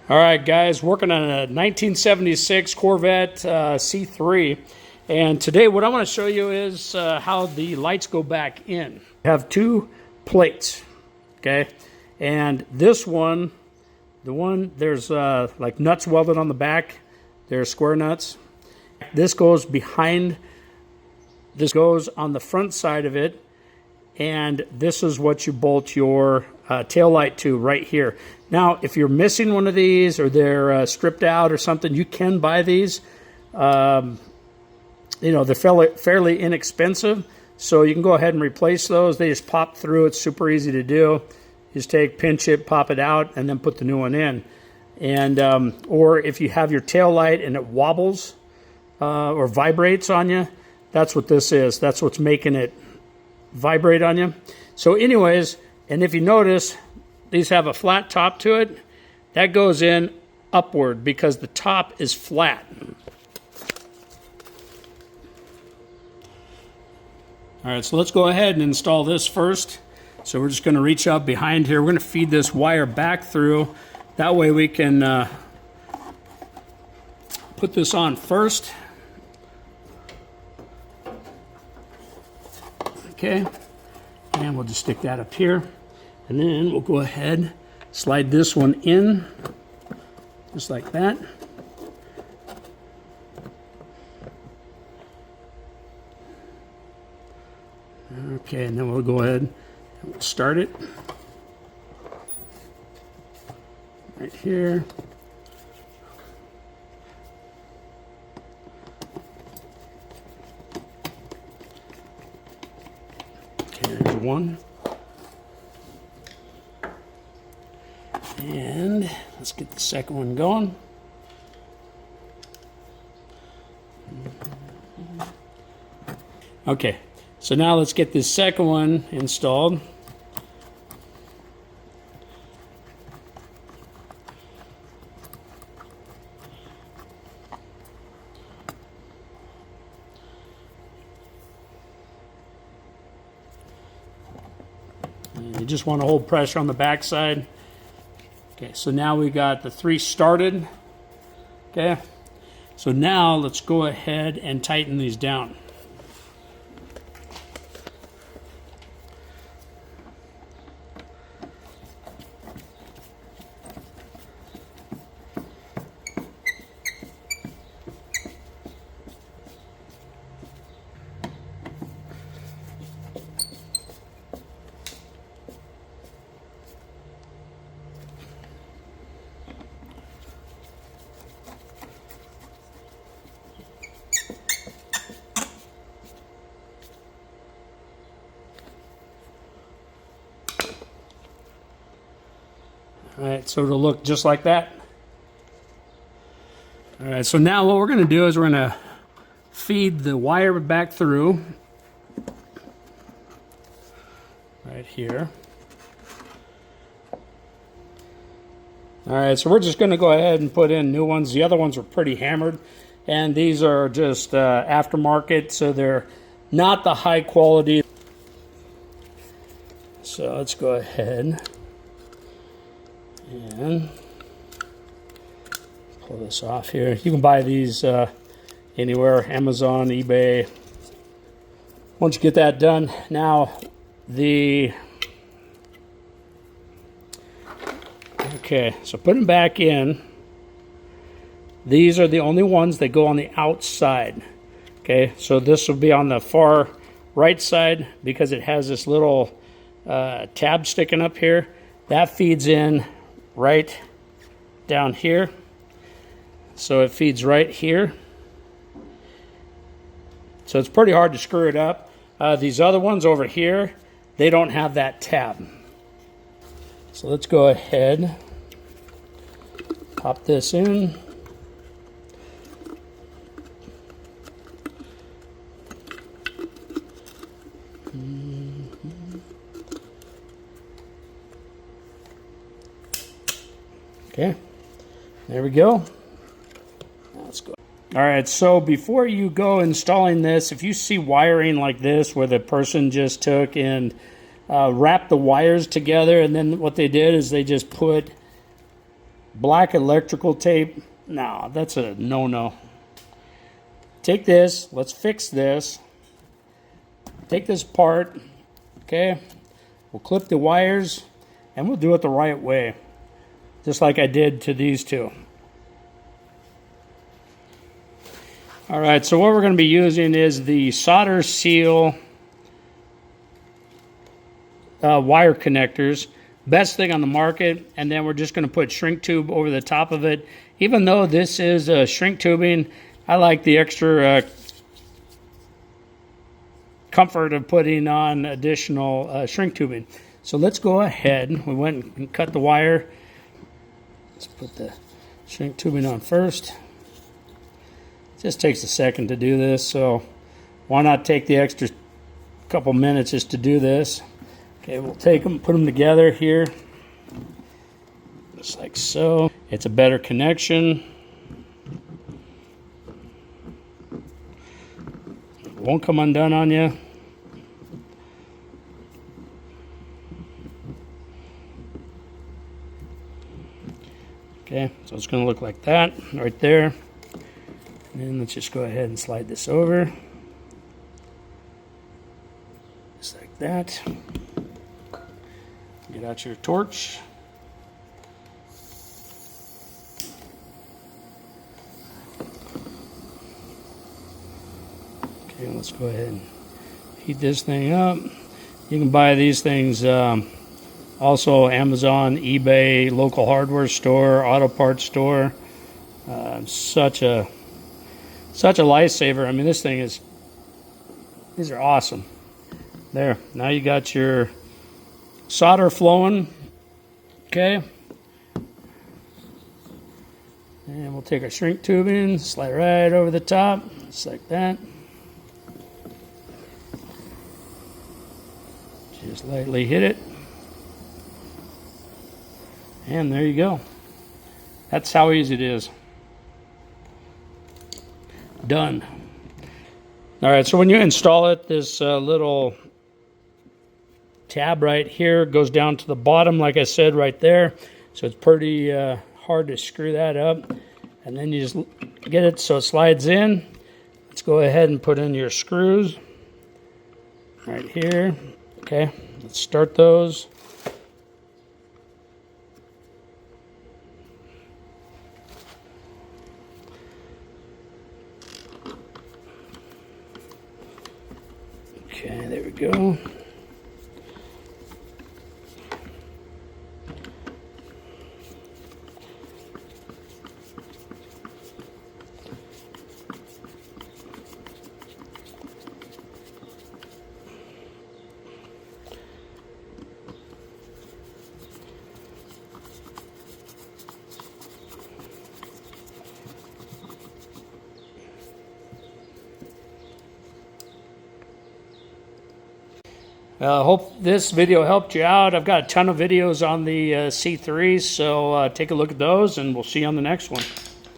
All right, guys, working on a 1976 Corvette C3. And today what I want to show you is how the lights go back in. We have two plates, okay? And this one, there's like nuts welded on the back. They're square nuts. This goes behind, this goes on the front side of it. And this is what you bolt your tail light to right here. Now, if you're missing one of these or they're stripped out or something, you can buy these. You know, they're fairly inexpensive, so you can go ahead and replace those. They just pop through. It's super easy to do. You just pinch it, pop it out, and then put the new one in. And or if you have your tail light and it wobbles or vibrates on you, that's what this is. That's what's making it vibrate on you. So anyways, and if you notice, these have a flat top to it. That goes in upward because the top is flat. All right, so let's go ahead and install this first. So we're just going to reach up behind here. We're going to feed this wire back through. That way we can put this on first. Okay, and we'll just stick that up here. And then we'll go ahead, slide this one in, just like that. Okay, and then we'll go ahead and we'll start it. Right here. Okay, there's one. And let's get the second one going. Okay, so now let's get this second one installed. And you just want to hold pressure on the back side. Okay, so now we got the three started. Okay, so now let's go ahead and tighten these down. All right, so it'll look just like that. All right, so now what we're going to do is we're going to feed the wire back through right here. All right, so we're just going to go ahead and put in new ones. The other ones were pretty hammered, and these are just aftermarket, so they're not the high quality. So let's go ahead and pull this off here. You can buy these anywhere, Amazon, eBay. Once you get that done, now okay, so put them back in. These are the only ones that go on the outside. Okay, so this will be on the far right side because it has this little tab sticking up here. That feeds in right down here. So it feeds right here. So it's pretty hard to screw it up. These other ones over here, they don't have that tab. So let's go ahead, pop this in. Okay, there we go. Now let's go. All right, so before you go installing this, if you see wiring like this where the person just took and wrapped the wires together, and then what they did is they just put Black electrical tape, no, that's a no-no. Take this, let's fix this. Take this apart, okay? We'll clip the wires, and we'll do it the right way, just like I did to these two. All right, so what we're going to be using is the solder seal wire connectors. Best thing on the market, and then we're just going to put shrink tube over the top of it. Even though this is shrink tubing, I like the extra comfort of putting on additional shrink tubing. So let's go ahead. We went and cut the wire. Let's put the shrink tubing on first. It just takes a second to do this, so why not take the extra couple minutes just to do this. Okay, we'll take them, put them together here, just like so. It's a better connection. It won't come undone on you. Okay, so it's going to look like that right there. And then let's just go ahead and slide this over. Just like that. Get out your torch. Okay, let's go ahead and heat this thing up. You can buy these things also Amazon, eBay, local hardware store, auto parts store. Such a lifesaver. I mean, this thing is, these are awesome. There, now you got your solder flowing. Okay. And we'll take our shrink tubing, slide right over the top, just like that. Just lightly hit it. And there you go. That's how easy it is. Done. All right, so when you install it, this little tab right here goes down to the bottom, like I said, right there. So it's pretty hard to screw that up. And then you just get it so it slides in. Let's go ahead and put in your screws right here. Okay, let's start those. Okay, there we go. I hope this video helped you out. I've got a ton of videos on the C3, so take a look at those, and we'll see you on the next one.